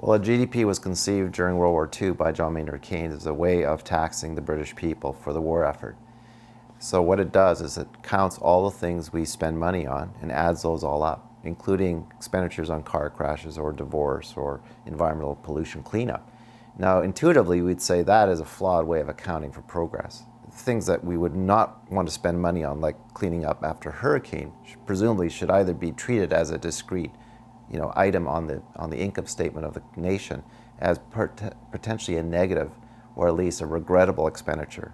Well, GDP was conceived during World War II by John Maynard Keynes as a way of taxing the British people for the war effort. So what it does is it counts all the things we spend money on and adds those all up, including expenditures on car crashes or divorce or environmental pollution cleanup. Now, intuitively, we'd say that is a flawed way of accounting for progress. Things that we would not want to spend money on, like cleaning up after a hurricane, presumably should either be treated as a discrete item on the income statement of the nation as potentially a negative or at least a regrettable expenditure.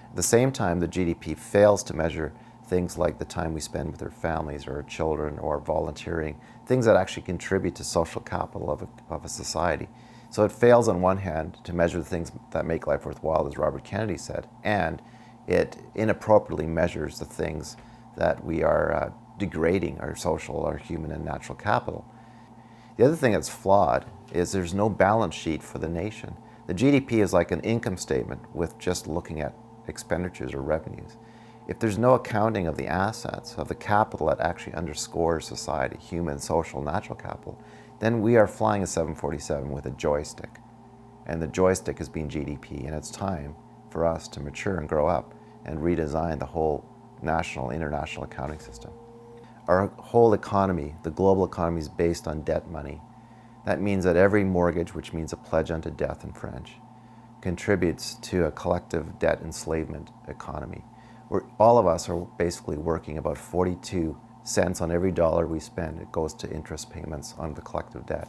At the same time, the GDP fails to measure things like the time we spend with our families or our children or volunteering, things that actually contribute to social capital of a society. So it fails on one hand to measure the things that make life worthwhile, as Robert Kennedy said, and it inappropriately measures the things that we are degrading our social, our human and natural capital. The other thing that's flawed is there's no balance sheet for the nation. The GDP is like an income statement with just looking at expenditures or revenues. If there's no accounting of the assets, of the capital that actually underscores society, human, social, natural capital, then we are flying a 747 with a joystick. And the joystick has been GDP, and it's time for us to mature and grow up and redesign the whole national, international accounting system. Our whole economy, the global economy, is based on debt money. That means that every mortgage, which means a pledge unto death in French, contributes to a collective debt enslavement economy, where all of us are basically working about 42 cents on every dollar we spend. It goes to interest payments on the collective debt.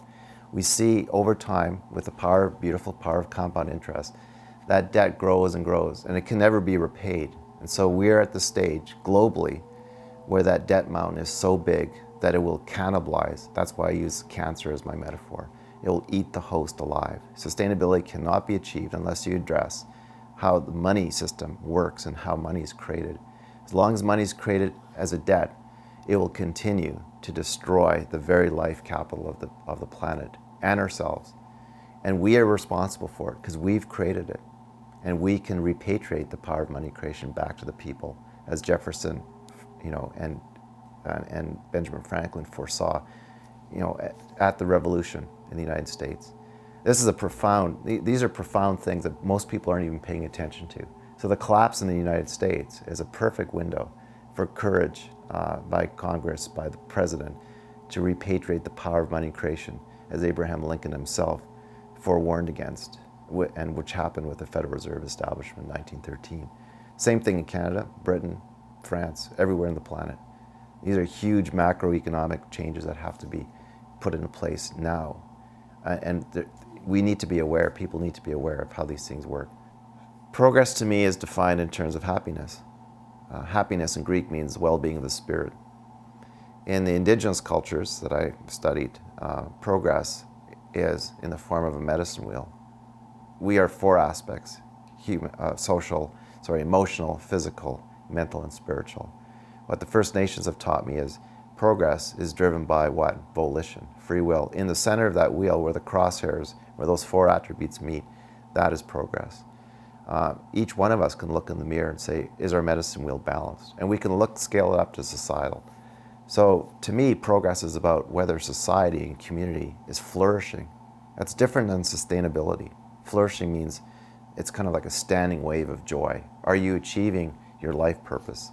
We see over time, with the beautiful power of compound interest, that debt grows and grows, and it can never be repaid. And so we're at the stage globally where that debt mountain is so big that it will cannibalize. That's why I use cancer as my metaphor. It will eat the host alive. Sustainability cannot be achieved unless you address how the money system works and how money is created. As long as money is created as a debt, it will continue to destroy the very life capital of the planet and ourselves. And we are responsible for it because we've created it. And we can repatriate the power of money creation back to the people, as Jefferson, and Benjamin Franklin foresaw, at the Revolution in the United States. These are profound things that most people aren't even paying attention to. So the collapse in the United States is a perfect window for courage by Congress, by the President, to repatriate the power of money creation, as Abraham Lincoln himself forewarned against, and which happened with the Federal Reserve establishment in 1913. Same thing in Canada, Britain, France, everywhere on the planet. These are huge macroeconomic changes that have to be put into place now. We need to be aware, people need to be aware of how these things work. Progress to me is defined in terms of happiness. Happiness in Greek means well-being of the spirit. In the indigenous cultures that I studied, progress is in the form of a medicine wheel. We are four aspects: emotional, physical, mental, and spiritual. What the First Nations have taught me is progress is driven by what? Volition, free will. In the center of that wheel, where the crosshairs, where those four attributes meet, that is progress. Each one of us can look in the mirror and say, is our medicine wheel balanced? And we can scale it up to societal. So to me, progress is about whether society and community is flourishing. That's different than sustainability. Flourishing means it's kind of like a standing wave of joy. Are you achieving your life purpose?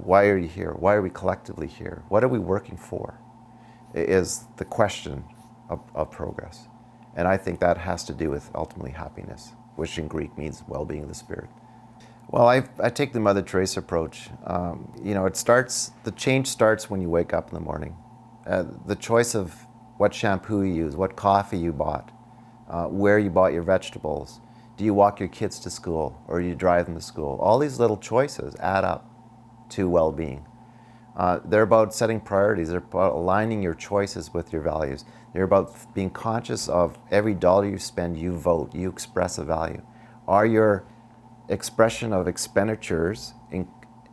Why are you here? Why are we collectively here? What are we working for? Is the question of progress. And I think that has to do with ultimately happiness, which in Greek means well-being of the spirit. Well, I take the Mother Teresa approach. The change starts when you wake up in the morning. The choice of what shampoo you use, what coffee you bought, where you bought your vegetables. Do you walk your kids to school or do you drive them to school? All these little choices add up to well-being. They're about setting priorities. They're about aligning your choices with your values. They're about being conscious of every dollar you spend, you vote, you express a value. Are your expression of expenditures,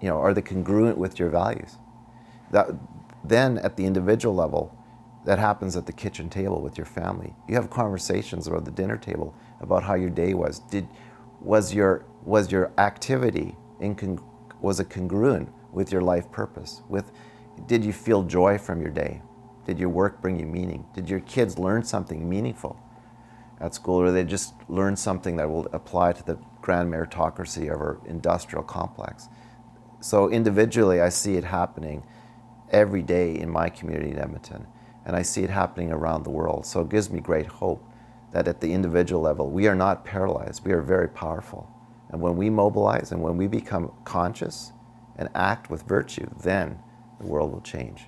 are they congruent with your values? Then at the individual level, that happens at the kitchen table with your family. You have conversations around the dinner table about how your day was. Was your activity was it congruent with your life purpose? Did you feel joy from your day? Did your work bring you meaning? Did your kids learn something meaningful at school, or they just learn something that will apply to the grand meritocracy of our industrial complex? So individually, I see it happening every day in my community in Edmonton, and I see it happening around the world. So it gives me great hope that at the individual level, we are not paralyzed, we are very powerful. And when we mobilize and when we become conscious and act with virtue, then the world will change.